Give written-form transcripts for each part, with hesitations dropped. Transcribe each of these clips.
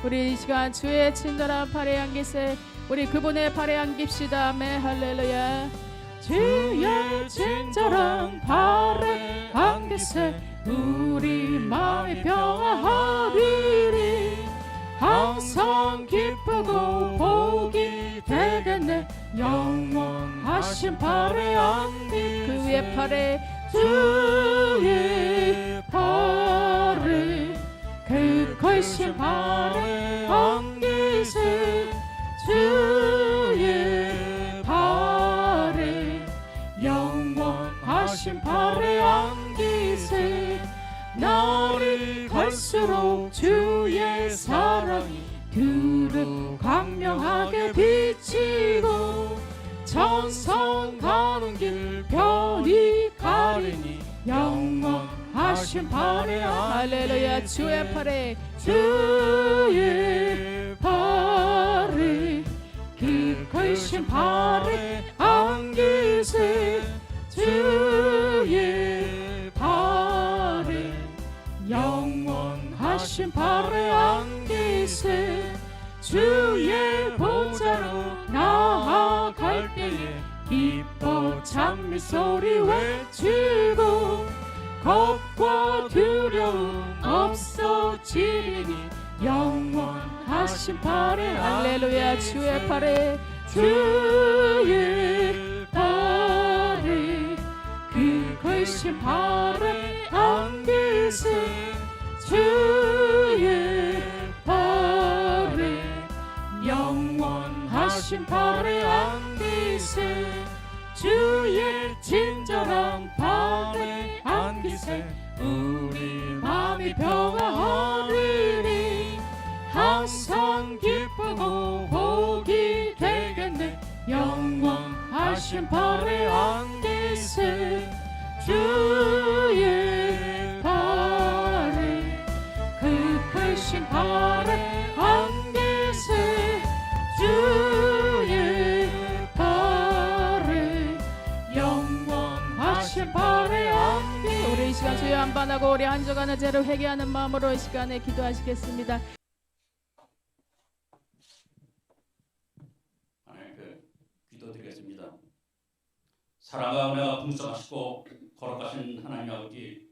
우리 이 시간 주의 친절한 팔에 안기세 우리 그분의 팔에 안깁시다. 아멘. 할렐루야. 주의 친절한 팔에 안기세 우리 마음의 평화하리니 항상 기쁘고 복이 되겠네. 영원하신 팔에 안기 그 위에 팔에 주의 팔에 그 크신 팔에 안기세 주의 팔에 영원하신 팔에 안기세 날이 갈수록 주의 사랑이 두루 광명하게 비치고 천성 가는 길 별이 가리니 영원하신 팔에 할렐루야. 주의 팔에 주의 팔에 그 크신 팔에 안기세 주의 팔에 영원하신 팔에 안기세 주의 보좌로 나아갈 때에 기뻐 찬미 소리 외치고 겁과 두려움 없어지리니 영원하신 팔에 할렐루야. 주의 팔에 주의 팔에 그 크신 팔에 안기세 주의 팔에 영원하신 팔에 안기세 주의 친절한 팔에 안기세 우리 마음이 평화하리니 항상 기쁘고 복이 되겠네. 영원하신 팔에 안기세 주의 팔에 그 크신 팔에 안기세 주의 팔에 영원하신 팔에 안기세 우리 이 시간 주여 한반하고 우리 한 주간의 죄를 회개하는 마음으로 이 시간에 기도하시겠습니다. 기도드리겠습니다. 사랑과 은혜가 풍성하시고 거룩하신 하나님 아버지,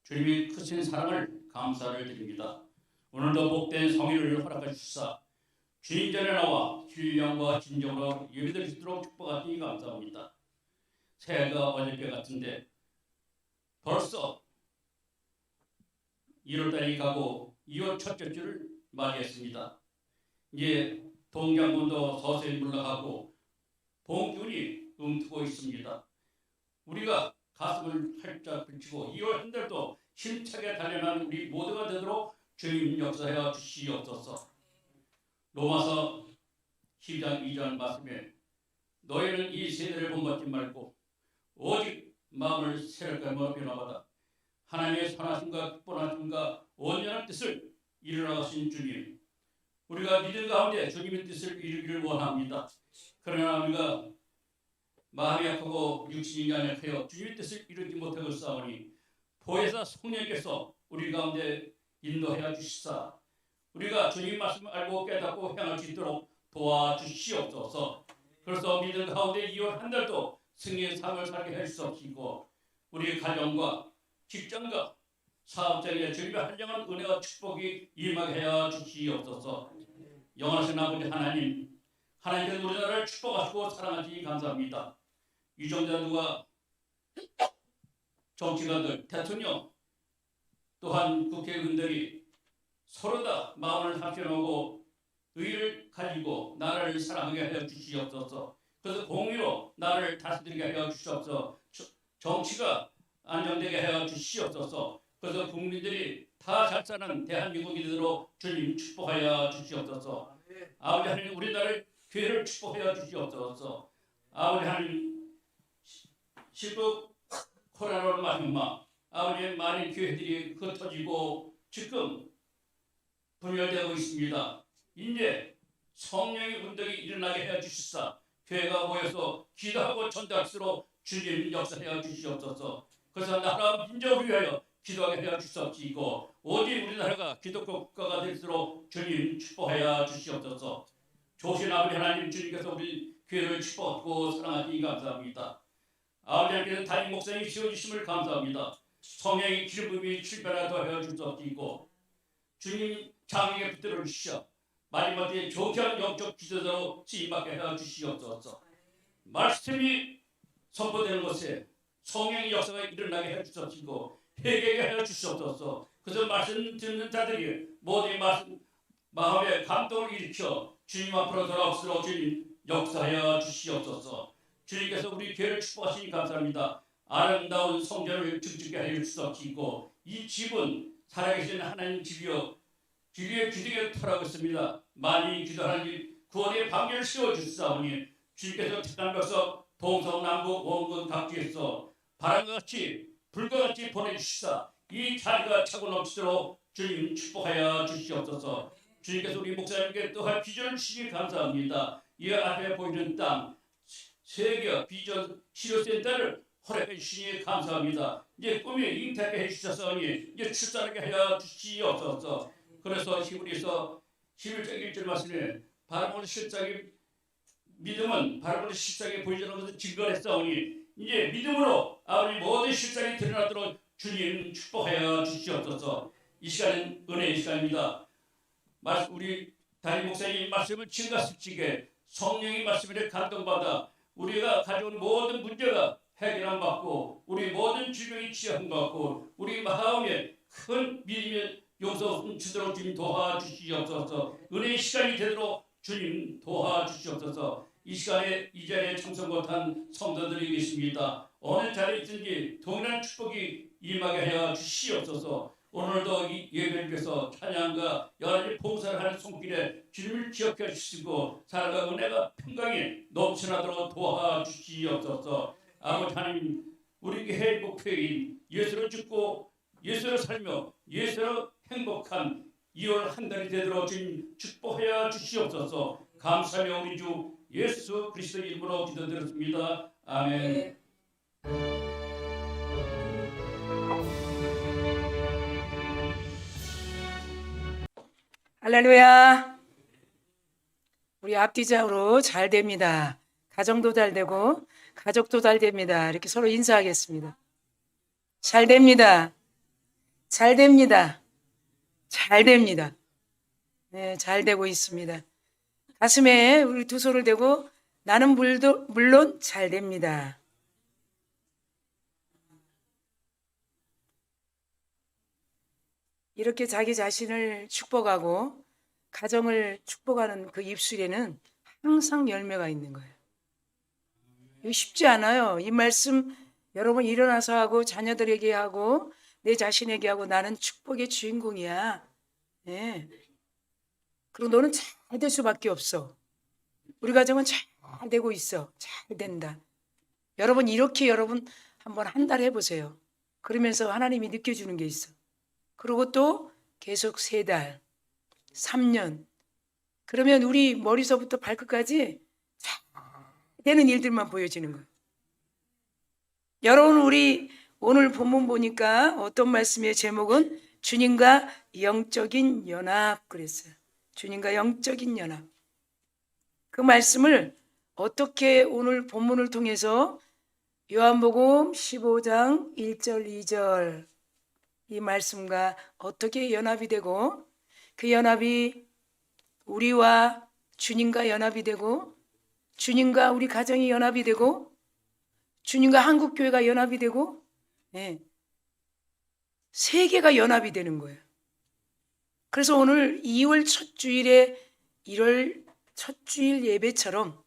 주님이 크신 사랑을 감사를 드립니다. 오늘도 복된 성의를 허락해 주시사 주님 전에 나와 신령과 진정으로 예배드릴 수 있도록 축복하시니 감사합니다. 새해가 어저께 같은데 벌써 1월달이 가고 2월 첫째 주를 맞이했습니다. 이제 동장군도 서서히 물러가고 봄기운이 움트고 있습니다. 우리가 가슴을 활짝 붙이고 2월 한 달도 힘차게 달려나는 우리 모두가 되도록 주님 역사하여 주시옵소서. 로마서 10장 2절 말씀에 너희는 이 세대를 본받지 말고 오직 마음을 새롭게 변화받아 하나님의 선하심과 기뻐하심과 온전한 뜻을 이루어가신 주님, 우리가 믿음 가운데 주님의 뜻을 이루기를 원합니다. 그러나 우리가 마음이 약하고 육신이 연약하여 주님의 뜻을 이루지 못하고 싸우니 보혜사 성령께서 우리 가운데 인도하여 주시사 우리가 주님 말씀을 알고 깨닫고 행할 수 있도록 도와주시옵소서. 그래서 믿음 가운데 2월 한 달도 승리의 삶을 살게 할 수 없이고 우리 가정과 직장과 사업장에 주님의 한량한 은혜와 축복이 임하게 하여 주시옵소서. 영원하신 아버지 하나님, 하나님께서 우리나라를 축복하시고 사랑하시니 감사합니다. 유정자들과 정치가들, 대통령, 또한 국회의원들이 서로 다 마음을 합쳐놓고 의를 가지고 나라를 사랑하게 하여 주시옵소서. 그래서 공의로 나라를 다스리게 하여 주시옵소서. 정치가 안정되게 하여 주시옵소서. 그래서 국민들이 다 잘 사는 대한민국이 되도록 주님 축복하여 주시옵소서. 아버지 하나님, 우리나라를 교회를 축복하여 주시옵소서. 아버지 하나님, 실국 코로나로 말미암아 아버지의 많은 교회들이 흩어지고 지금 분열되고 있습니다. 이제 성령의 운동이 일어나게 하여 주시사 교회가 모여서 기도하고 전도할수록 주님 역사하여 주시옵소서. 그래서 나라 민족을 위하여 기도하게 하여 주시옵시고 오직 우리나라가 기독교 국가가 될수록 주님 축복하여 주시옵소서. 조신 아버지 하나님, 주님께서 우리 교회를 축복하고 사랑하시니 감사합니다. 아버지 하나님께서 담임 목사님 세워주심을 감사합니다. 성령의 기름 부음이 출변하게 하여 주시옵시고 주님 장애에 붙들어 주시오. 마지막에 조기한 영적 기도자로 쓰임받게 하여 주시옵소서. 말씀이 선포되는 것에 성령의 역사가 일어나게 해 주시옵시고 회개하게 하여 주시옵소서. 그래서 말씀 듣는 자들이 모든 마음에 감동을 일으켜 주님 앞으로 돌아옵수록 주님 역사하여 주시옵소서. 주님께서 우리 교회를 축복하시니 감사합니다. 아름다운 성전을 증축하게 하여 주시옵시고 이 집은 살아계신 하나님 집이요 주의 기둥에 터라고 있습니다. 많이 기도하는 구원의 방면을 세워주시사오니 주님께서 택한 백성 동서남북 원근 각지에서 바람과 같이 불과 같이 보내주시사 이 자리가 차고 넘치도록 주님 축복하여 주시옵소서. 주님께서 우리 목사님께 또한 비전을 주시니 감사합니다. 이 앞에 보이는 땅 세계 비전 치료센터를 허락해 주시니 감사합니다. 이제 꿈이 잉태하게 해주셨으니 이제 출산하게 하여 주시옵소서. 그래서 히브리서 11장 1절 말씀에 바라보는 실상이 믿음은 바라보는 실상이 보이지 않는 것을 증거했사오니 이제 믿음으로 아버지 모든 실상이 드러나도록 주님 축복하여 주시옵소서. 이 시간은 은혜의 시간입니다. 우리 담임 목사님 말씀을 증가시키게 성령의 말씀에 감동받아 우리가 가져온 모든 문제가 해결함 받고 우리 모든 질병이 치유함 받고 우리 마음에 큰 믿음의 용서 주도록 주님 도와주시옵소서. 은혜의 시간이 되도록 주님 도와주시옵소서. 이 시간에 이 자리에 참석 못한 성도들이 계십니다. 어느 자리에 있든지 동일한 축복이 임하게 하여 주시옵소서. 오늘도 이 예배를 위해서 찬양과 여러 봉사를 하는 손길에 주님을 기억해 주시고 사랑과 은혜가 평강이 넘쳐나도록 도와주시옵소서. 아버지 하나님, 우리 교회의 목표인 예수를 죽고 예수를 살며 예수로 행복한 2월 한 달이 되도록 주님 축복하여 주시옵소서. 감사하며 우리 주 예수 그리스도 이름으로 기도드렸습니다. 아멘. 할렐루야. 우리 앞뒤적으로 잘 됩니다. 가정도 잘 되고 가족도 잘 됩니다. 이렇게 서로 인사하겠습니다. 잘 됩니다. 잘 됩니다. 잘 됩니다. 네, 잘 되고 있습니다. 가슴에 우리 두 손을 대고 나는 물론 잘 됩니다. 이렇게 자기 자신을 축복하고 가정을 축복하는 그 입술에는 항상 열매가 있는 거예요. 이거 쉽지 않아요. 이 말씀 여러분 일어나서 하고 자녀들에게 하고 내 자신에게 하고 나는 축복의 주인공이야. 네. 그리고 너는 잘 될 수밖에 없어. 우리 가정은 잘 되고 있어. 잘 된다. 여러분 이렇게 여러분 한번 한 달 해보세요. 그러면서 하나님이 느껴주는 게 있어. 그리고 또 계속 3달, 3년. 그러면 우리 머리서부터 발끝까지 잘 되는 일들만 보여지는 거예요. 여러분 우리 오늘 본문 보니까 어떤 말씀의 제목은 주님과 영적인 연합 그랬어요. 주님과 영적인 연합. 그 말씀을 어떻게 오늘 본문을 통해서 요한복음 15장 1절 2절 이 말씀과 어떻게 연합이 되고 그 연합이 우리와 주님과 연합이 되고 주님과 우리 가정이 연합이 되고 주님과 한국교회가 연합이 되고 네. 세계가 연합이 되는 거예요. 그래서 오늘 2월 첫 주일에 1월 첫 주일 예배처럼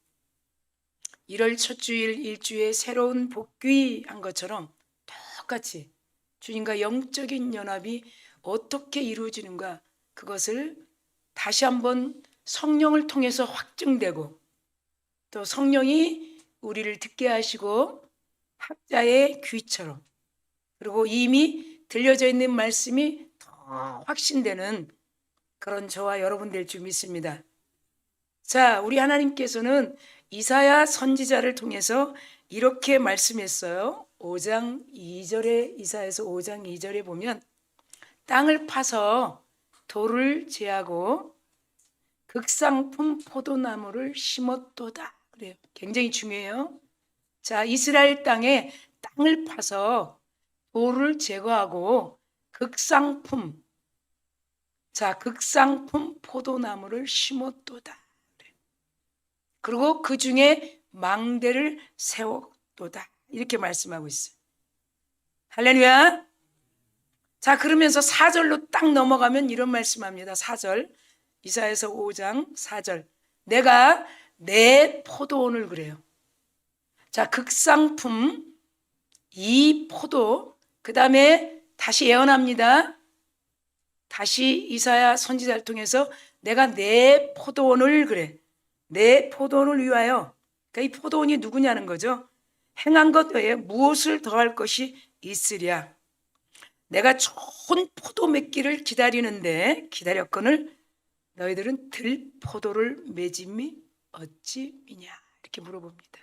1월 첫 주일 일주에 새로운 복귀한 것처럼 똑같이 주님과 영적인 연합이 어떻게 이루어지는가 그것을 다시 한번 성령을 통해서 확증되고 또 성령이 우리를 듣게 하시고 학자의 귀처럼 그리고 이미 들려져 있는 말씀이 더 확신되는 그런 저와 여러분 될 줄 믿습니다. 자, 우리 하나님께서는 이사야 선지자를 통해서 이렇게 말씀했어요. 5장 2절에 이사야서 5장 2절에 보면 땅을 파서 돌을 제하고 극상품 포도나무를 심었도다 그래요. 굉장히 중요해요. 자, 이스라엘 땅에 땅을 파서 돌을 제거하고 극상품 포도나무를 심었도다. 그리고 그 중에 망대를 세웠도다. 이렇게 말씀하고 있어요. 할렐루야. 자, 그러면서 4절로 딱 넘어가면 이런 말씀합니다. 4절. 이사야서 5장 4절. 내가 내 포도원을 그래요. 자, 극상품 이 포도, 그 다음에 다시 예언합니다. 다시 이사야 선지자를 통해서 내가 내 포도원을 그래. 내 포도원을 위하여. 그러니까 이 포도원이 누구냐는 거죠. 행한 것 외에 무엇을 더할 것이 있으랴. 내가 좋은 포도 맺기를 기다렸거늘 너희들은 들포도를 맺음이 어찌미냐. 이렇게 물어봅니다.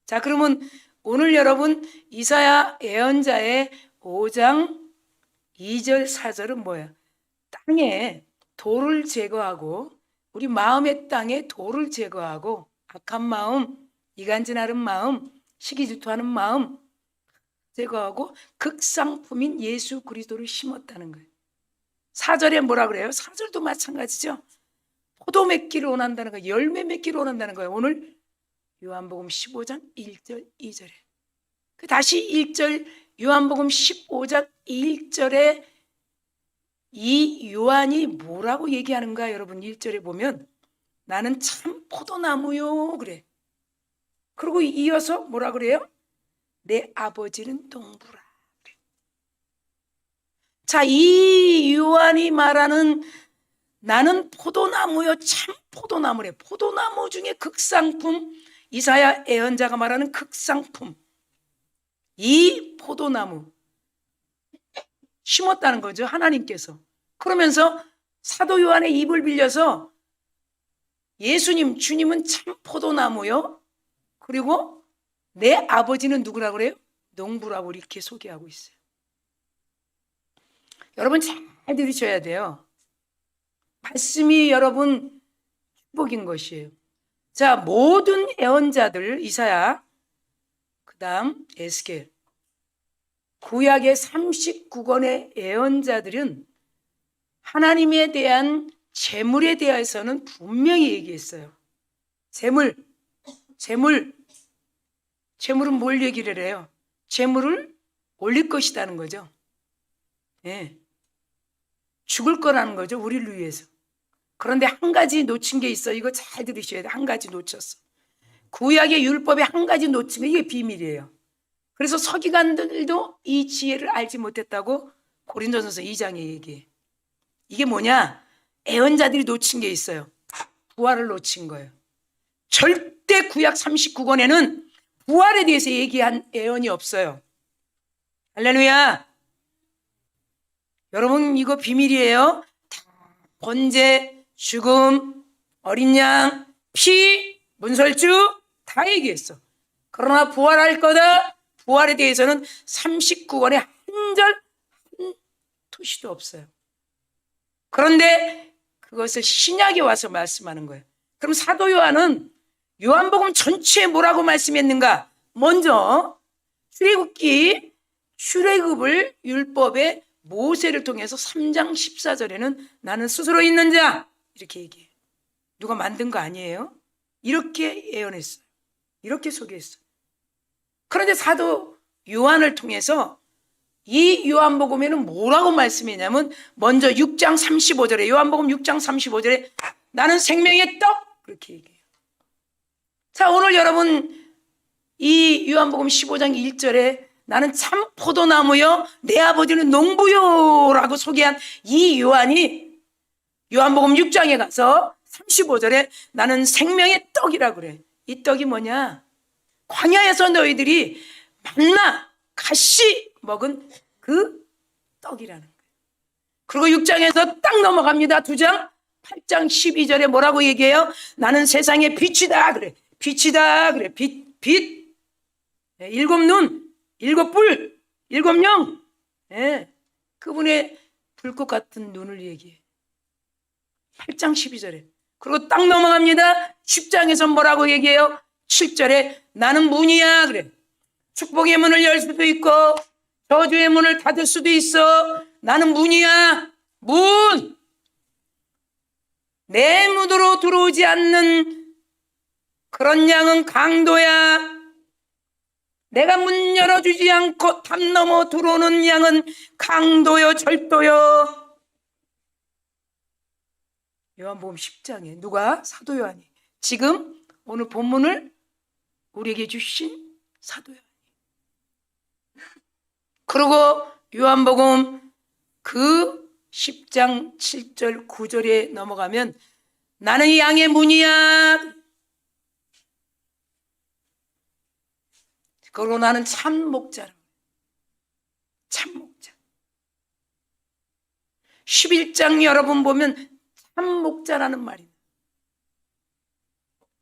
자, 그러면 오늘 여러분 이사야 예언자의 5장 2절 4절은 뭐야? 땅에 돌을 제거하고, 우리 마음의 땅에 돌을 제거하고, 악한 마음, 이간질하는 마음, 시기질투하는 마음 제거하고 극상품인 예수 그리스도를 심었다는 거예요. 4절에 뭐라 그래요? 4절도 마찬가지죠. 포도 맺기를 원한다는 거예요. 열매 맺기를 원한다는 거예요. 오늘 요한복음 15장 1절 2절에 다시 1절 요한복음 15장 1절에 이 요한이 뭐라고 얘기하는가? 여러분 1절에 보면 나는 참 포도나무요 그래. 그리고 이어서 뭐라 그래요? 내 아버지는 농부라 그래. 자, 이 요한이 말하는 나는 포도나무요 참 포도나무래. 포도나무 중에 극상품, 이사야 예언자가 말하는 극상품, 이 포도나무 심었다는 거죠, 하나님께서. 그러면서 사도 요한의 입을 빌려서 예수님, 주님은 참 포도나무요, 그리고 내 아버지는 누구라고 그래요? 농부라고 이렇게 소개하고 있어요. 여러분 잘 들으셔야 돼요. 말씀이 여러분 축복인 것이에요. 자, 모든 예언자들, 이사야, 그 다음 에스겔, 구약의 39권의 예언자들은 하나님에 대한 재물에 대해서는 분명히 얘기했어요. 재물은 뭘 얘기를 해요? 재물을 올릴 것이라는 거죠. 네. 죽을 거라는 거죠, 우리를 위해서. 그런데 한 가지 놓친 게 있어. 이거 잘 들으셔야 돼. 한 가지 놓쳤어. 구약의 율법에 한 가지 놓친 게 이게 비밀이에요. 그래서 서기관들도 이 지혜를 알지 못했다고 고린도전서 2장에 얘기해. 이게 뭐냐? 예언자들이 놓친 게 있어요. 부활을 놓친 거예요. 절대 구약 39권에는 부활에 대해서 얘기한 예언이 없어요. 할렐루야. 여러분 이거 비밀이에요. 번제, 죽음, 어린 양, 피, 문설주 다 얘기했어. 그러나 부활할 거다. 부활에 대해서는 39권에 한 절, 한 토시도 없어요. 그런데 그것을 신약에 와서 말씀하는 거예요. 그럼 사도 요한은 요한복음 전체에 뭐라고 말씀했는가? 먼저 출애굽을 율법의 모세를 통해서 3장 14절에는 나는 스스로 있는 자 이렇게 얘기해요. 누가 만든 거 아니에요? 이렇게 예언했어요. 이렇게 소개했어요. 그런데 사도 요한을 통해서 이 요한복음에는 뭐라고 말씀했냐면 먼저 6장 35절에 요한복음 6장 35절에 나는 생명의 떡 그렇게 얘기해요. 자, 오늘 여러분 이 요한복음 15장 1절에 나는 참 포도나무요 내 아버지는 농부요 라고 소개한 이 요한이 요한복음 6장에 가서 35절에 나는 생명의 떡이라고 그래. 이 떡이 뭐냐? 광야에서 너희들이 만나 가시 먹은 그 떡이라는 거예요. 그리고 6장에서 딱 넘어갑니다. 2장 8장 12절에 뭐라고 얘기해요? 나는 세상의 빛이다 그래. 빛이다 그래. 빛. 7눈 일곱 불, 일곱 영. 예, 그분의 불꽃 같은 눈을 얘기해. 8장 12절에. 그리고 딱 넘어갑니다. 10장에서 뭐라고 얘기해요? 7절에 나는 문이야 그래. 축복의 문을 열 수도 있고 저주의 문을 닫을 수도 있어. 나는 문이야. 문. 내 문으로 들어오지 않는 그런 양은 강도야. 내가 문 열어주지 않고 담 넘어 들어오는 양은 강도요 절도요. 요한복음 10장에 누가? 사도 요한이. 지금 오늘 본문을 우리에게 주신 사도 요한이. 그리고 요한복음 그 10장 7절 9절에 넘어가면 나는 양의 문이야. 그리고 나는 참 목자라. 참 목자. 11장 여러분 보면 참 목자라는 말입니다.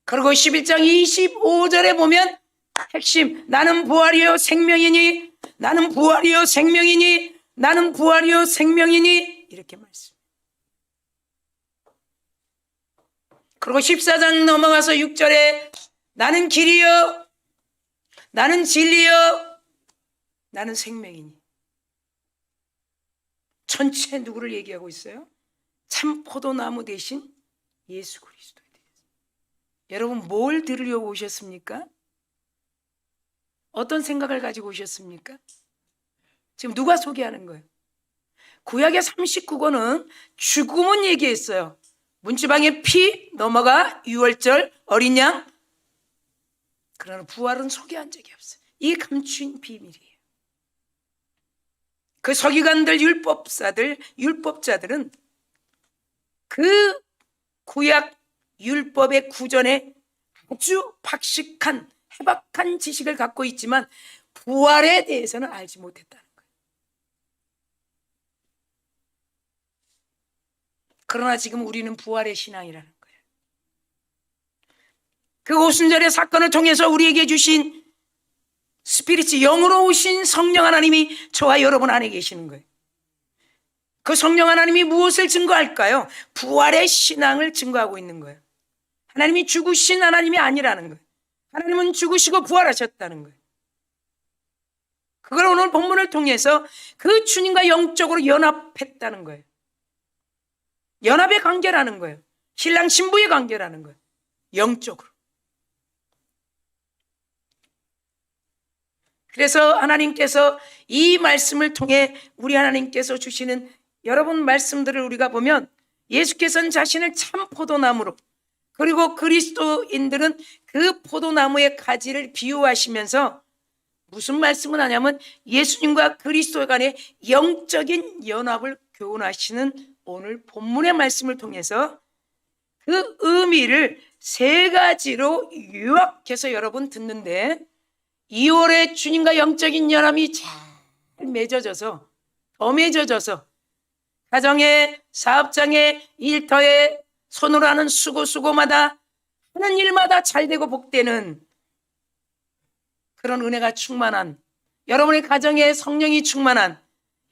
그리고 11장 25절에 보면 핵심 나는 부활이요 생명이니 나는 부활이요 생명이니 나는 부활이요 생명이니 이렇게 말씀. 그리고 14장 넘어가서 6절에 나는 길이요 나는 진리요 나는 생명이니. 전체 누구를 얘기하고 있어요? 참 포도나무 대신 예수 그리스도에 대해서. 여러분 뭘 들으려고 오셨습니까? 어떤 생각을 가지고 오셨습니까? 지금 누가 소개하는 거예요? 구약의 39권은 죽음은 얘기했어요. 문지방의 피 넘어가 유월절 어린 양. 그러나 부활은 소개한 적이 없어요. 이게 감추인 비밀이에요. 그 서기관들 율법자들은 그 구약 율법의 구전에 아주 박식한 해박한 지식을 갖고 있지만 부활에 대해서는 알지 못했다는 거예요. 그러나 지금 우리는 부활의 신앙이라는 거예요. 그 오순절의 사건을 통해서 우리에게 주신 스피릿이 영으로 오신 성령 하나님이 저와 여러분 안에 계시는 거예요. 그 성령 하나님이 무엇을 증거할까요? 부활의 신앙을 증거하고 있는 거예요. 하나님이 죽으신 하나님이 아니라는 거예요. 하나님은 죽으시고 부활하셨다는 거예요. 그걸 오늘 본문을 통해서 그 주님과 영적으로 연합했다는 거예요. 연합의 관계라는 거예요. 신랑 신부의 관계라는 거예요. 영적으로. 그래서 하나님께서 이 말씀을 통해 우리 하나님께서 주시는 여러분 말씀들을 우리가 보면 예수께서는 자신을 참 포도나무로 그리고 그리스도인들은 그 포도나무의 가지를 비유하시면서 무슨 말씀을 하냐면 예수님과 그리스도 간의 영적인 연합을 교훈하시는 오늘 본문의 말씀을 통해서 그 의미를 세 가지로 요약해서 여러분 듣는데 2월에 주님과 영적인 연합이 잘 맺어져서 더 맺어져서 가정에 사업장에 일터에 손으로 하는 수고마다 하는 일마다 잘 되고 복되는 그런 은혜가 충만한 여러분의 가정에 성령이 충만한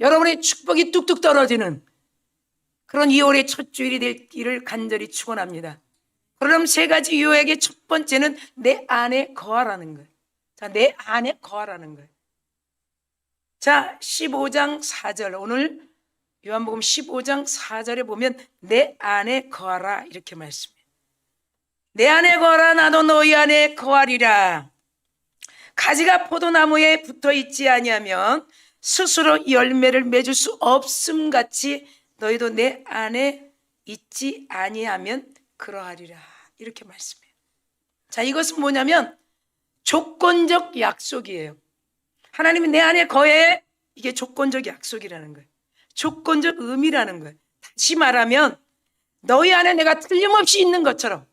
여러분의 축복이 뚝뚝 떨어지는 그런 2월의 첫 주일이 되기를 간절히 축원합니다. 그럼 세 가지 요약의 첫 번째는 내 안에 거하라는 거예요. 자, 내 안에 거하라는 거예요. 자, 15장 4절 오늘 요한복음 15장 4절에 보면 내 안에 거하라 이렇게 말씀해요. 내 안에 거하라 나도 너희 안에 거하리라. 가지가 포도나무에 붙어있지 아니하면 스스로 열매를 맺을 수 없음 같이 너희도 내 안에 있지 아니하면 그러하리라 이렇게 말씀해요. 자, 이것은 뭐냐면 조건적 약속이에요. 하나님이 내 안에 거해 이게 조건적 약속이라는 거예요. 조건적 의미라는 거예요. 다시 말하면 너희 안에 내가 틀림없이 있는 것처럼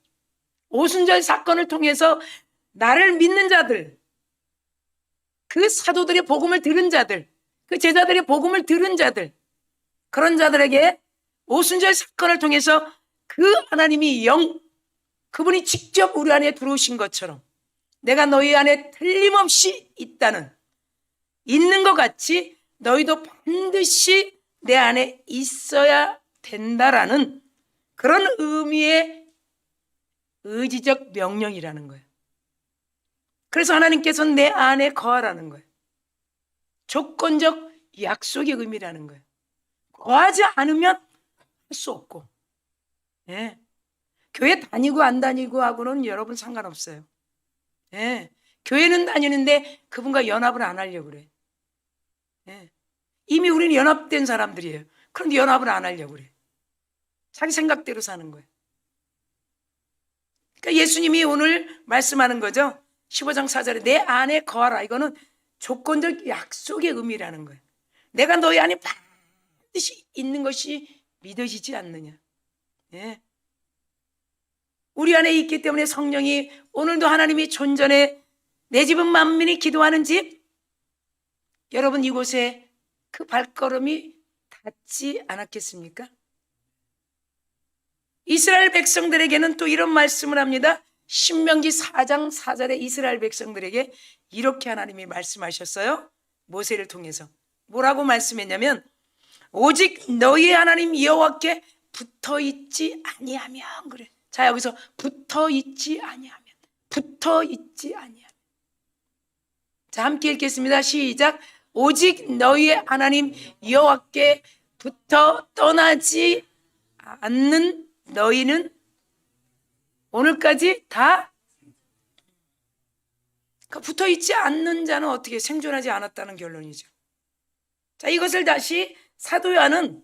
오순절 사건을 통해서 나를 믿는 자들 그 사도들의 복음을 들은 자들 그 제자들의 복음을 들은 자들 그런 자들에게 오순절 사건을 통해서 그 하나님이 그분이 직접 우리 안에 들어오신 것처럼 내가 너희 안에 틀림없이 있다는 있는 것 같이 너희도 반드시 내 안에 있어야 된다라는 그런 의미의 의지적 명령이라는 거예요. 그래서 하나님께서는 내 안에 거하라는 거예요. 조건적 약속의 의미라는 거예요. 거하지 않으면 할 수 없고, 예. 교회 다니고 안 다니고 하고는 여러분 상관없어요. 예. 교회는 다니는데 그분과 연합을 안 하려고 그래. 예. 이미 우리는 연합된 사람들이에요. 그런데 연합을 안 하려고 그래. 자기 생각대로 사는 거예요. 그러니까 예수님이 오늘 말씀하는 거죠. 15장 4절에 내 안에 거하라. 이거는 조건적 약속의 의미라는 거예요. 내가 너희 안에 반드시 있는 것이 믿어지지 않느냐. 예. 우리 안에 있기 때문에 성령이 오늘도 하나님이 존전해 내 집은 만민이 기도하는 집. 여러분 이곳에 그 발걸음이 닿지 않았겠습니까? 이스라엘 백성들에게는 또 이런 말씀을 합니다. 신명기 4장 4절에 이스라엘 백성들에게 이렇게 하나님이 말씀하셨어요. 모세를 통해서 뭐라고 말씀했냐면 오직 너희의 하나님 여호와께 붙어있지 아니하면 그래. 자 여기서 붙어있지 아니하면 붙어있지 아니하면 자 함께 읽겠습니다. 시작. 오직 너희의 하나님 여호와께 붙어 떠나지 않는 너희는 오늘까지 다 붙어있지 않는 자는 어떻게 생존하지 않았다는 결론이죠. 자 이것을 다시 사도 요한은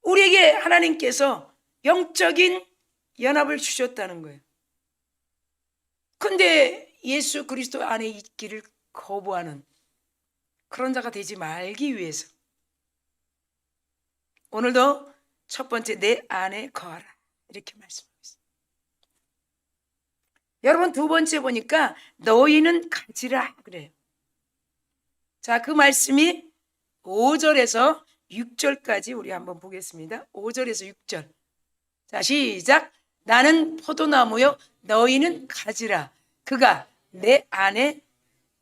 우리에게 하나님께서 영적인 연합을 주셨다는 거예요. 근데 예수 그리스도 안에 있기를 거부하는 그런 자가 되지 말기 위해서 오늘도 첫 번째 내 안에 거하라 이렇게 말씀하고 있어요. 여러분 두 번째 보니까 너희는 가지라 그래요. 자, 그 말씀이 5절에서 6절까지 우리 한번 보겠습니다. 5절에서 6절. 자, 시작. 나는 포도나무요 너희는 가지라. 그가 내 안에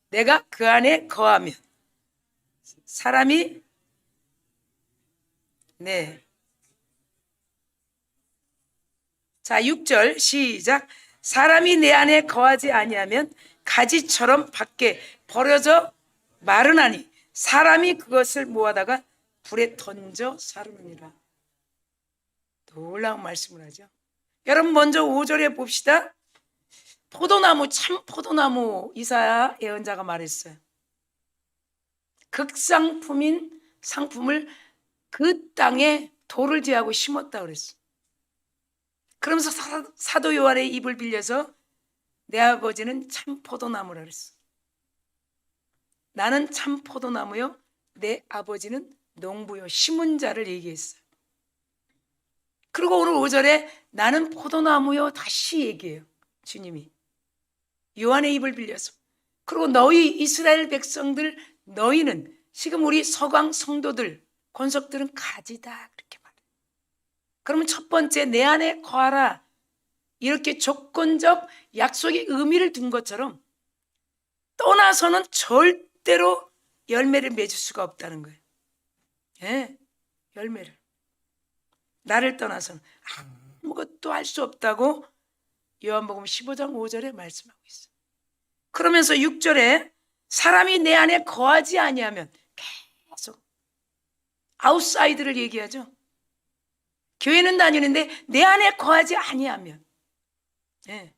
내가 그 안에 거하면 사람이 네. 자, 6절 시작. 사람이 내 안에 거하지 아니하면 가지처럼 밖에 버려져 마르나니 사람이 그것을 모아다가 불에 던져 사르느니라. 놀라운 말씀을 하죠. 여러분 먼저 5절에 봅시다. 포도나무 참 포도나무 이사야 예언자가 말했어요. 극상품인 상품을 그 땅에 돌을 제하고 심었다 그랬어. 그러면서 사도 요한의 입을 빌려서 내 아버지는 참 포도나무라 그랬어. 나는 참 포도나무요 내 아버지는 농부요 심은 자를 얘기했어요. 그리고 오늘 5절에 나는 포도나무요 다시 얘기해요. 주님이 요한의 입을 빌려서. 그리고 너희 이스라엘 백성들 너희는 지금 우리 서강 성도들 권석들은 가지다 그렇게 말해요. 그러면 첫 번째 내 안에 거하라 이렇게 조건적 약속의 의미를 둔 것처럼 떠나서는 절대로 열매를 맺을 수가 없다는 거예요. 예, 열매를. 나를 떠나서는 아무것도 할 수 없다고 요한복음 15장 5절에 말씀하고 있어요. 그러면서 6절에 사람이 내 안에 거하지 아니하면 계속 아웃사이드를 얘기하죠. 교회는 다니는데 내 안에 거하지 아니하면 예,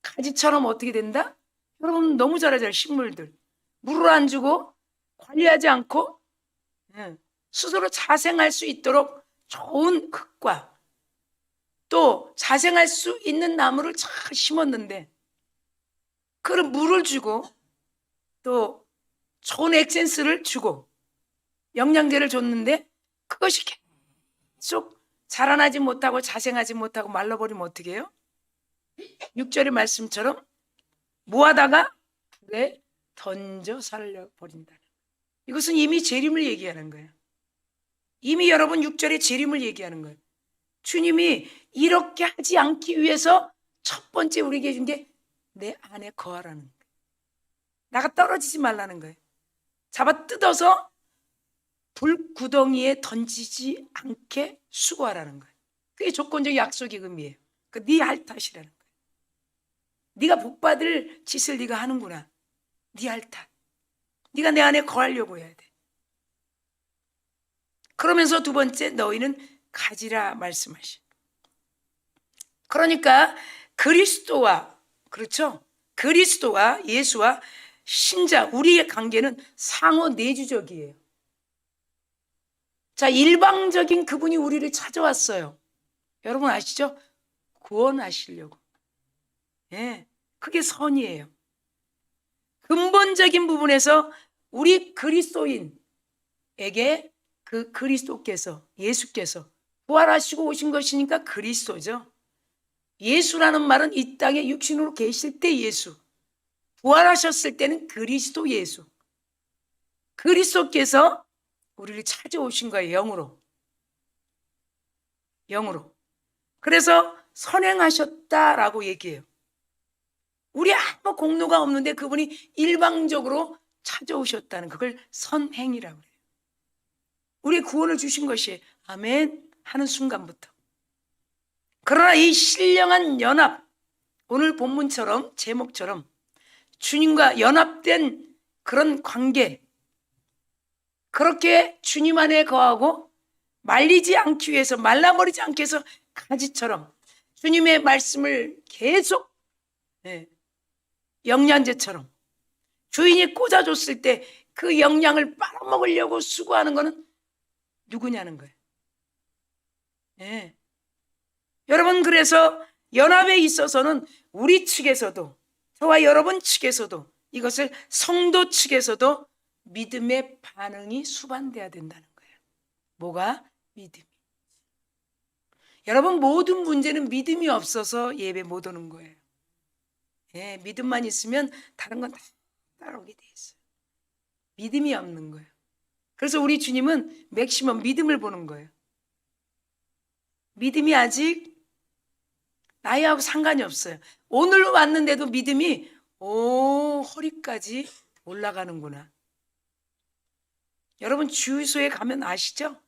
가지처럼 어떻게 된다? 여러분 너무 잘 알잖아요. 식물들 물을 안 주고 관리하지 않고 예, 스스로 자생할 수 있도록 좋은 흙과 또 자생할 수 있는 나무를 잘 심었는데 그런 물을 주고 또 좋은 액센스를 주고 영양제를 줬는데 그것이 계속 자라나지 못하고 자생하지 못하고 말라버리면 어떻게 해요? 6절의 말씀처럼 모아다가 불에 던져 살려버린다. 이것은 이미 재림을 얘기하는 거예요. 이미 여러분 6절에 재림을 얘기하는 거예요. 주님이 이렇게 하지 않기 위해서 첫 번째 우리에게 준 게 내 안에 거하라는 거예요. 나가 떨어지지 말라는 거예요. 잡아 뜯어서 불구덩이에 던지지 않게 수고하라는 거예요. 그게 조건적 약속의 의미예요. 네 할 탓이라는 거예요. 네가 복받을 짓을 네가 하는구나. 네 할 탓. 네가 내 안에 거하려고 해야 돼. 그러면서 두 번째, 너희는 가지라 말씀하시. 그러니까 그리스도와, 그렇죠? 그리스도와 예수와 신자, 우리의 관계는 상호 내주적이에요. 자, 일방적인 그분이 우리를 찾아왔어요. 여러분 아시죠? 구원하시려고. 예, 그게 선이에요. 근본적인 부분에서 우리 그리스도인에게 그 그리스도께서, 예수께서 부활하시고 오신 것이니까 그리스도죠. 예수라는 말은 이 땅에 육신으로 계실 때 예수, 부활하셨을 때는 그리스도 예수. 그리스도께서 우리를 찾아오신 거예요. 영으로. 그래서 선행하셨다라고 얘기해요. 우리 아무 공로가 없는데 그분이 일방적으로 찾아오셨다는, 그걸 선행이라고 해요. 우리 구원을 주신 것이 아멘 하는 순간부터. 그러나 이 신령한 연합, 오늘 본문처럼, 제목처럼 주님과 연합된 그런 관계, 그렇게 주님 안에 거하고 말리지 않기 위해서, 말라버리지 않기 위해서 가지처럼 주님의 말씀을 계속 영양제처럼 주인이 꽂아줬을 때 그 영양을 빨아먹으려고 수고하는 것은 누구냐는 거예요. 여러분, 그래서 연합에 있어서는 우리 측에서도, 저와 여러분 측에서도, 이것을 성도 측에서도 믿음의 반응이 수반돼야 된다는 거예요. 뭐가? 믿음이. 여러분, 모든 문제는 믿음이 없어서 예배 못 오는 거예요. 믿음만 있으면 다른 건 다 따라오게 돼 있어요. 믿음이 없는 거예요. 그래서 우리 주님은 맥시멈 믿음을 보는 거예요. 믿음이 아직 나이하고 상관이 없어요. 오늘 왔는데도 믿음이 허리까지 올라가는구나. 여러분, 주유소에 가면 아시죠?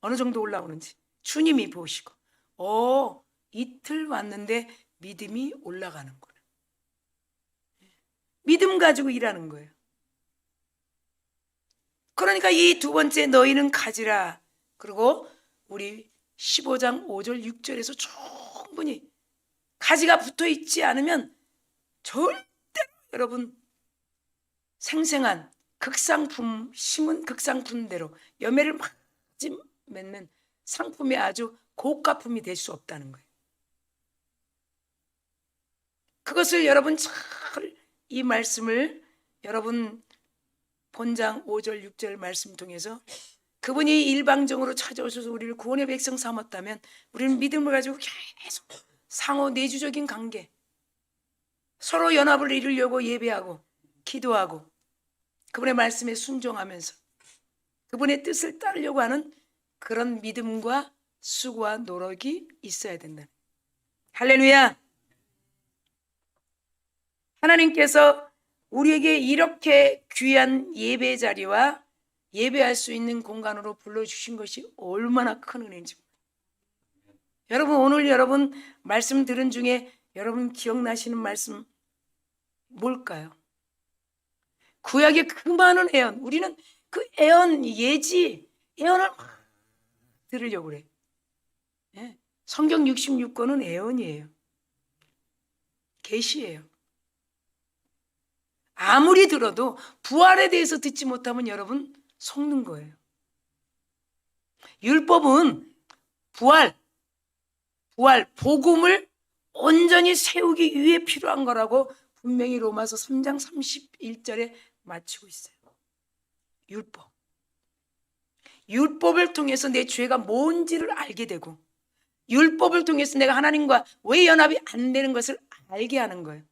어느 정도 올라오는지 주님이 보시고 이틀 왔는데 믿음이 올라가는구나. 믿음 가지고 일하는 거예요. 그러니까 이 두 번째, 너희는 가지라. 그리고 우리 15장 5절 6절에서 충분히 가지가 붙어 있지 않으면 절대로 여러분 생생한 극상품, 심은 극상품대로 열매를 막 맺는 상품이 아주 고가품이 될 수 없다는 거예요. 그것을 여러분 잘 이 말씀을 여러분 본장 5절 6절 말씀 통해서 그분이 일방적으로 찾아오셔서 우리를 구원의 백성 삼았다면 우리는 믿음을 가지고 계속 상호 내주적인 관계, 서로 연합을 이루려고 예배하고 기도하고 그분의 말씀에 순종하면서 그분의 뜻을 따르려고 하는 그런 믿음과 수고와 노력이 있어야 된다. 할렐루야. 하나님께서 우리에게 이렇게 귀한 예배 자리와 예배할 수 있는 공간으로 불러주신 것이 얼마나 큰 은혜인지. 여러분, 오늘 여러분 말씀 들은 중에 여러분 기억나시는 말씀 뭘까요? 구약의 그 많은 애언, 우리는 그 애언, 예지, 애언을 막 들으려고 그래. 성경 66권은 애언이에요. 계시예요. 아무리 들어도 부활에 대해서 듣지 못하면 여러분 속는 거예요. 율법은 부활, 복음을 온전히 세우기 위해 필요한 거라고 분명히 로마서 3장 31절에 맞추고 있어요. 율법을 통해서 내 죄가 뭔지를 알게 되고, 율법을 통해서 내가 하나님과 왜 연합이 안 되는 것을 알게 하는 거예요.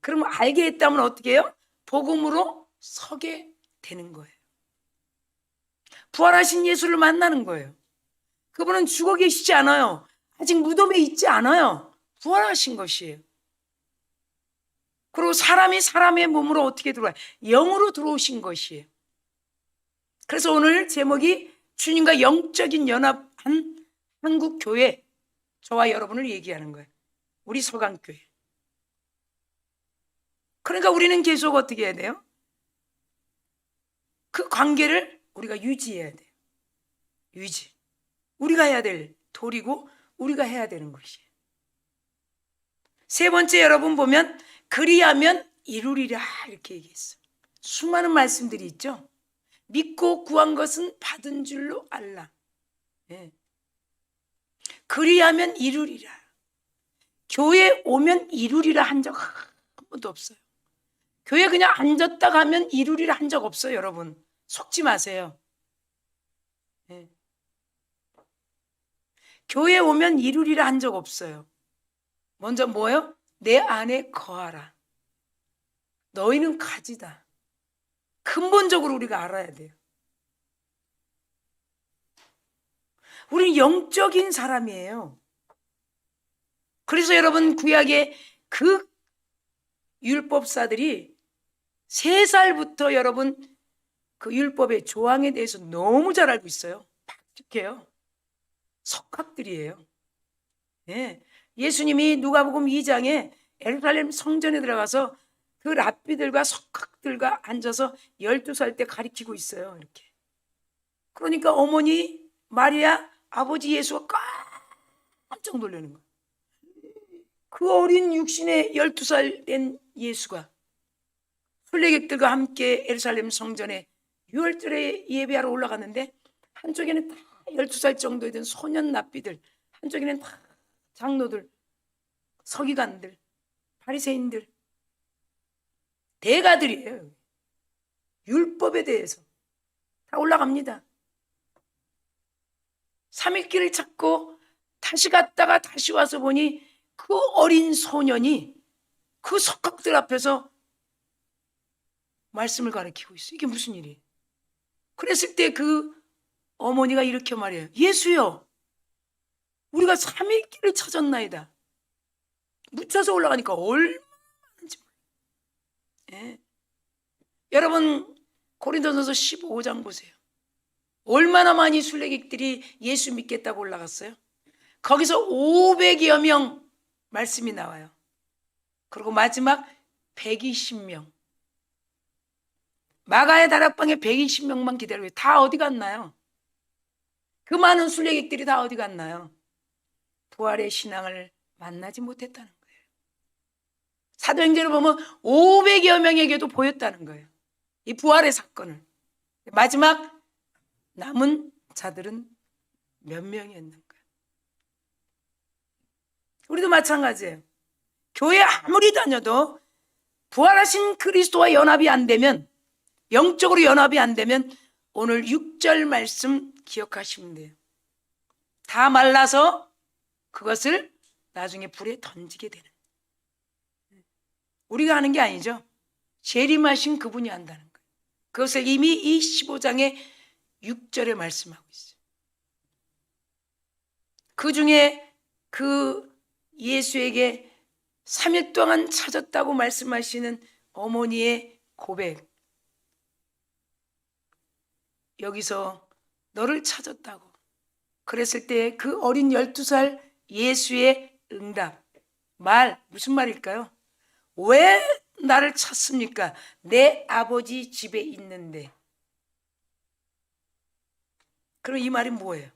그러면 알게 했다면 어떻게 해요? 복음으로 서게 되는 거예요. 부활하신 예수를 만나는 거예요. 그분은 죽어 계시지 않아요. 아직 무덤에 있지 않아요. 부활하신 것이에요. 그리고 사람이 사람의 몸으로 어떻게 들어와요? 영으로 들어오신 것이에요. 그래서 오늘 제목이 주님과 영적인 연합한 한국 교회, 저와 여러분을 얘기하는 거예요. 우리 서강교회. 그러니까 우리는 계속 어떻게 해야 돼요? 그 관계를 우리가 유지해야 돼요. 유지. 우리가 해야 될 도리고 우리가 해야 되는 것이에요. 세 번째, 여러분 보면 그리하면 이루리라 이렇게 얘기했어요. 수많은 말씀들이 있죠. 믿고 구한 것은 받은 줄로 알라. 예. 그리하면 이루리라. 교회 오면 이루리라 한 적 한 번도 없어요. 교회 그냥 앉았다 가면 이루리라 한 적 없어요. 여러분 속지 마세요. 예. 교회 오면 이루리라 한 적 없어요. 먼저 뭐예요? 내 안에 거하라. 너희는 가지다. 근본적으로 우리가 알아야 돼요. 우리는 영적인 사람이에요. 그래서 여러분 구약의 그 율법사들이 3살부터 여러분 그 율법의 조항에 대해서 너무 잘 알고 있어요. 박직해요. 석학들이에요. 예. 예수님이 누가복음 2장에 예루살렘 성전에 들어가서 그 랍비들과 석학들과 앉아서 12살 때 가리키고 있어요. 이렇게. 그러니까 어머니 마리아, 아버지 예수가 깜짝 놀라는 거예요. 그 어린 육신의 12살 된 예수가 순례객들과 함께 예루살렘 성전에 6월절에 예배하러 올라갔는데 한쪽에는 다 12살 정도 된 소년 납비들, 한쪽에는 다 장로들, 서기관들, 바리새인들, 대가들이에요. 율법에 대해서 다 올라갑니다. 3일길을 찾고 다시 갔다가 다시 와서 보니 그 어린 소년이 그 석학들 앞에서 말씀을 가르치고 있어요. 이게 무슨 일이에요? 그랬을 때 그 어머니가 이렇게 말해요. 예수여, 우리가 3일길을 찾았나이다. 묻혀서 올라가니까 얼마나 많은지 몰라요. 예. 여러분 고린도전서 15장 보세요. 얼마나 많이 순례객들이 예수 믿겠다고 올라갔어요? 거기서 500여 명 말씀이 나와요. 그리고 마지막 120명. 마가의 다락방에 120명만 기다려요. 다 어디 갔나요? 그 많은 순례객들이 다 어디 갔나요? 부활의 신앙을 만나지 못했다는 거예요. 사도행전을 보면 500여 명에게도 보였다는 거예요. 이 부활의 사건을. 마지막 남은 자들은 몇 명이었는가? 우리도 마찬가지예요. 교회 아무리 다녀도 부활하신 그리스도와 연합이 안 되면, 영적으로 연합이 안 되면 오늘 6절 말씀 기억하시면 돼요. 다 말라서 그것을 나중에 불에 던지게 되는. 우리가 하는 게 아니죠. 재림하신 그분이 한다는 거예요. 그것을 이미 이 15장의 6절에 말씀하고 있어요. 그 중에 그 예수에게 3일 동안 찾았다고 말씀하시는 어머니의 고백. 여기서 너를 찾았다고 그랬을 때 그 어린 12살 예수의 응답. 말, 무슨 말일까요? 왜 나를 찾습니까? 내 아버지 집에 있는데. 그럼 이 말이 뭐예요?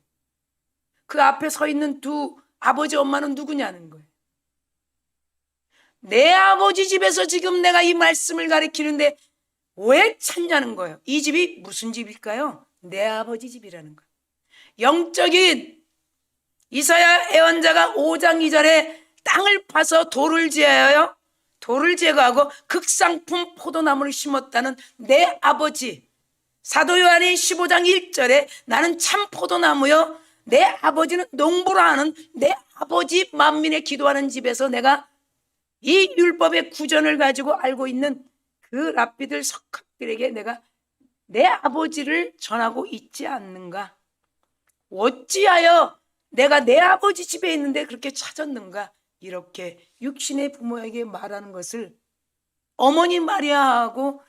그 앞에 서 있는 두 아버지 엄마는 누구냐는 거예요. 내 아버지 집에서 지금 내가 이 말씀을 가르치는데 왜 찾냐는 거예요. 이 집이 무슨 집일까요? 내 아버지 집이라는 거예요. 영적인 이사야 예언자가 5장 2절에 땅을 파서 돌을 제하여 돌을 제거하고 극상품 포도나무를 심었다는 내 아버지. 사도 요한이 15장 1절에 나는 참 포도나무요 내 아버지는 농부라 하는 내 아버지 만민의 기도하는 집에서 내가 이 율법의 구전을 가지고 알고 있는 그 랍비들 석학들에게 내가 내 아버지를 전하고 있지 않는가? 어찌하여 내가 내 아버지 집에 있는데 그렇게 찾았는가? 이렇게 육신의 부모에게 말하는 것을 어머니 마리아하고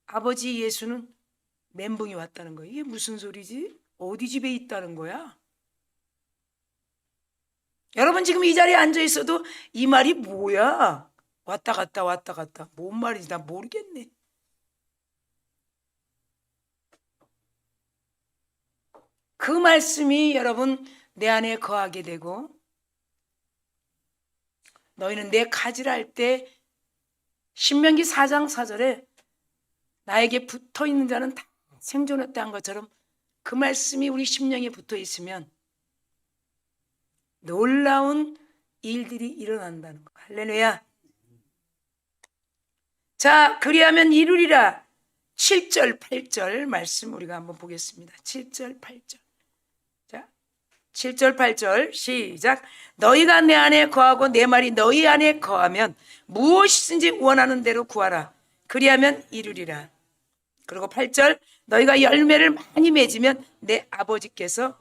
아버지 예수는 멘붕이 왔다는 거예요. 이게 무슨 소리지? 어디 집에 있다는 거야? 여러분 지금 이 자리에 앉아 있어도 이 말이 뭐야? 왔다 갔다 왔다 갔다. 뭔 말인지 나 모르겠네. 그 말씀이 여러분 내 안에 거하게 되고, 너희는 내 가지를 할 때 신명기 4장 4절에 나에게 붙어 있는 자는 다 생존했다 한 것처럼 그 말씀이 우리 심령에 붙어 있으면 놀라운 일들이 일어난다는 거. 할렐루야. 자, 그리하면 이루리라. 7절 8절 말씀 우리가 한번 보겠습니다. 7절 8절. 자, 7절 8절 시작. 너희가 내 안에 거하고 내 말이 너희 안에 거하면 무엇이든지 원하는 대로 구하라. 그리하면 이루리라. 그리고 8절 너희가 열매를 많이 맺으면 내 아버지께서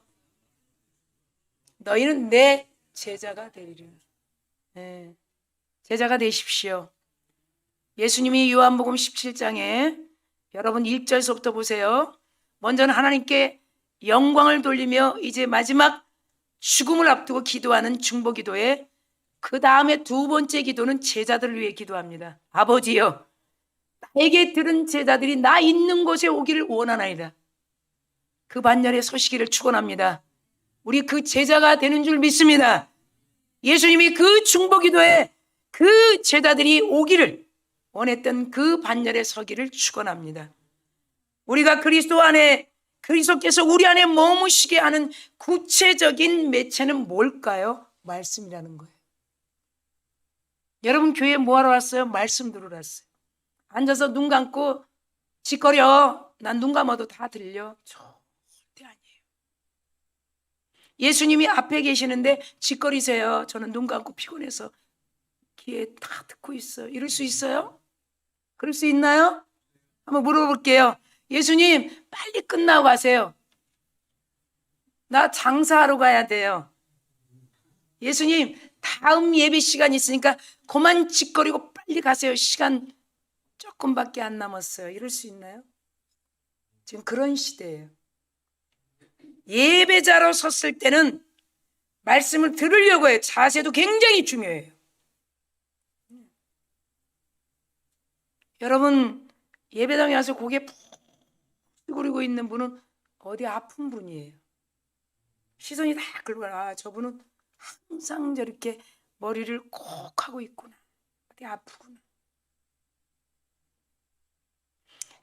너희는 내 제자가 되리라. 네, 제자가 되십시오. 예수님이 요한복음 17장에 여러분 1절서부터 보세요. 먼저는 하나님께 영광을 돌리며 이제 마지막 죽음을 앞두고 기도하는 중보기도에 그 다음에 두 번째 기도는 제자들을 위해 기도합니다. 아버지여, 나에게 들은 제자들이 나 있는 곳에 오기를 원하나이다. 그 반열에 서시기를 축원합니다. 우리 그 제자가 되는 줄 믿습니다. 예수님이 그 중보기도에 그 제자들이 오기를 원했던 그 반열에 서기를 축원합니다. 우리가 그리스도 안에, 그리스도께서 우리 안에 머무시게 하는 구체적인 매체는 뭘까요? 말씀이라는 거예요. 여러분 교회에 뭐하러 왔어요? 말씀 들으러 왔어요. 앉아서 눈 감고 짓거려. 난 눈 감아도 다 들려. 절대 아니에요. 예수님이 앞에 계시는데 짓거리세요. 저는 눈 감고 피곤해서 귀에 다 듣고 있어요. 이럴 수 있어요? 그럴 수 있나요? 한번 물어볼게요. 예수님 빨리 끝나고 가세요. 나 장사하러 가야 돼요. 예수님 다음 예배 시간 있으니까 그만 짓거리고 빨리 가세요. 시간 조금밖에 안 남았어요. 이럴 수 있나요? 지금 그런 시대예요. 예배자로 섰을 때는 말씀을 들으려고 해요. 자세도 굉장히 중요해요. 여러분 예배당에 와서 고개 푹 쭈그리고 있는 분은 어디 아픈 분이에요. 시선이 다 끌고 가. 아, 저분은 항상 저렇게 머리를 꼭 하고 있구나. 어디 아프구나.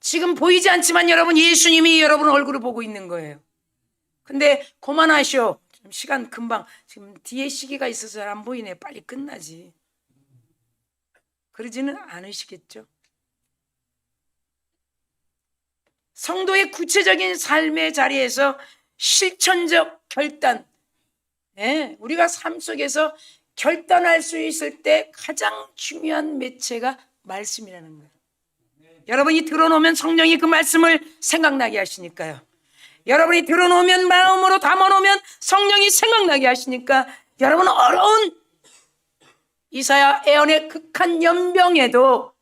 지금 보이지 않지만 여러분 예수님이 여러분 얼굴을 보고 있는 거예요. 근데 그만하시오. 시간 금방, 지금 뒤에 시계가 있어서 잘 안 보이네. 빨리 끝나지. 그러지는 않으시겠죠. 성도의 구체적인 삶의 자리에서 실천적 결단, 우리가 삶 속에서 결단할 수 있을 때 가장 중요한 매체가 말씀이라는 거예요. 여러분이 들어놓으면 성령이 그 말씀을 생각나게 하시니까요. 여러분이 들어놓으면, 마음으로 담아놓으면 성령이 생각나게 하시니까 여러분 어려운 이사야 예언의 극한 연병에도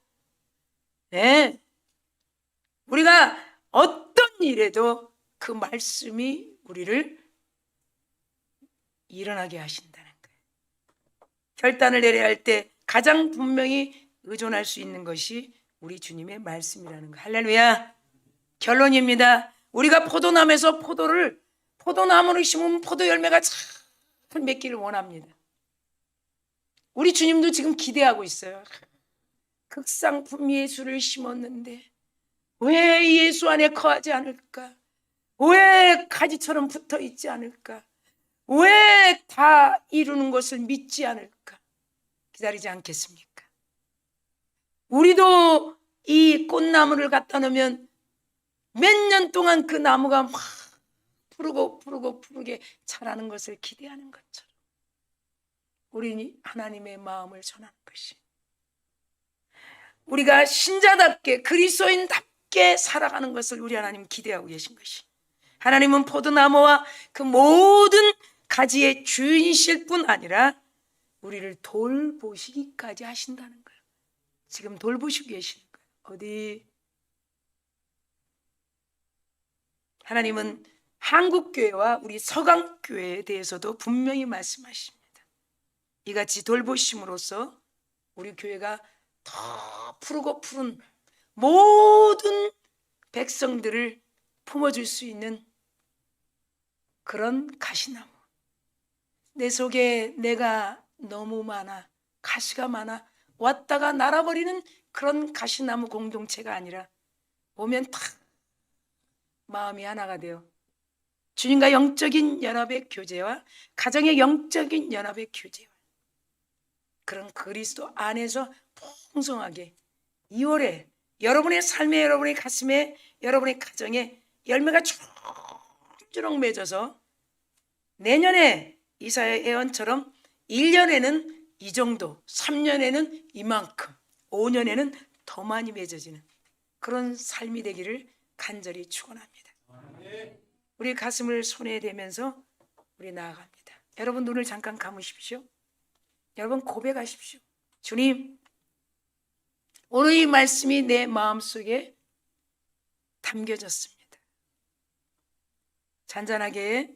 우리가 어떤 일에도 그 말씀이 우리를 일어나게 하신다는 거예요. 결단을 내려야 할 때 가장 분명히 의존할 수 있는 것이 우리 주님의 말씀이라는 거예요. 할렐루야. 결론입니다. 우리가 포도나무에서 포도나무를 심으면 포도 열매가 잘 맺기를 원합니다. 우리 주님도 지금 기대하고 있어요. 극상품 예수를 심었는데 왜 예수 안에 거하지 않을까? 왜 가지처럼 붙어 있지 않을까? 왜 다 이루는 것을 믿지 않을까? 기다리지 않겠습니까? 우리도 이 꽃나무를 갖다 놓으면 몇 년 동안 그 나무가 막 푸르게 자라는 것을 기대하는 것처럼 우리 하나님의 마음을 전하는 것이, 우리가 신자답게 그리스도인답게 살아가는 것을 우리 하나님 기대하고 계신 것이, 하나님은 포도나무와 그 모든 가지의 주인이실 뿐 아니라 우리를 돌보시기까지 하신다는 거예요. 지금 돌보시고 계시는 거예요. 어디 하나님은 한국교회와 우리 서강교회에 대해서도 분명히 말씀하십니다. 이같이 돌보심으로써 우리 교회가 더 푸르고 푸른 모든 백성들을 품어줄 수 있는 그런 가시나무. 내 속에 내가 너무 많아, 가시가 많아 왔다가 날아버리는 그런 가시나무 공동체가 아니라 보면 다 마음이 하나가 되어 주님과 영적인 연합의 교제와 가정의 영적인 연합의 교제와 그런 그리스도 안에서 풍성하게 2월에 여러분의 삶에, 여러분의 가슴에, 여러분의 가정에 열매가 주렁주렁 맺어서 내년에 이사야 예언처럼 1년에는 이 정도, 3년에는 이만큼, 5년에는 더 많이 맺어지는 그런 삶이 되기를 간절히 축원합니다. 우리 가슴을 손에 대면서 우리 나아갑니다. 여러분 눈을 잠깐 감으십시오. 여러분 고백하십시오. 주님, 오늘 이 말씀이 내 마음속에 담겨졌습니다. 잔잔하게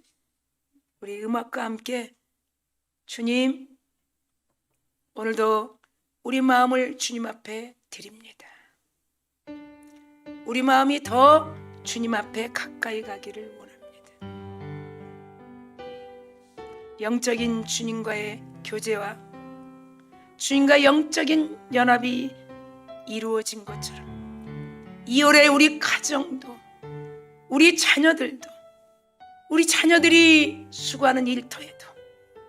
우리 음악과 함께 주님, 오늘도 우리 마음을 주님 앞에 드립니다. 우리 마음이 더 주님 앞에 가까이 가기를 원합니다. 영적인 주님과의 교제와 주님과 영적인 연합이 이루어진 것처럼 2월에 우리 가정도, 우리 자녀들도, 우리 자녀들이 수고하는 일터에도,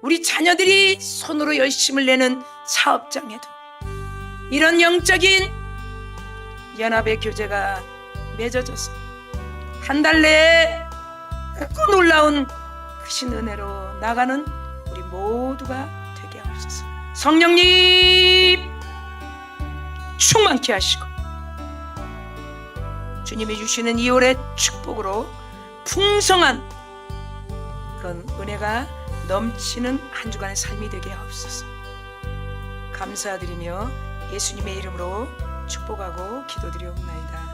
우리 자녀들이 손으로 열심을 내는 사업장에도 이런 영적인 연합의 교제가 맺어져서 한 달 내에 크고 놀라운 크신 은혜로 나가는 우리 모두가 되게 하옵소서. 성령님 충만케 하시고 주님이 주시는 2월의 축복으로 풍성한 그런 은혜가 넘치는 한 주간의 삶이 되게 하옵소서. 감사드리며 예수님의 이름으로 축복하고 기도드리옵나이다.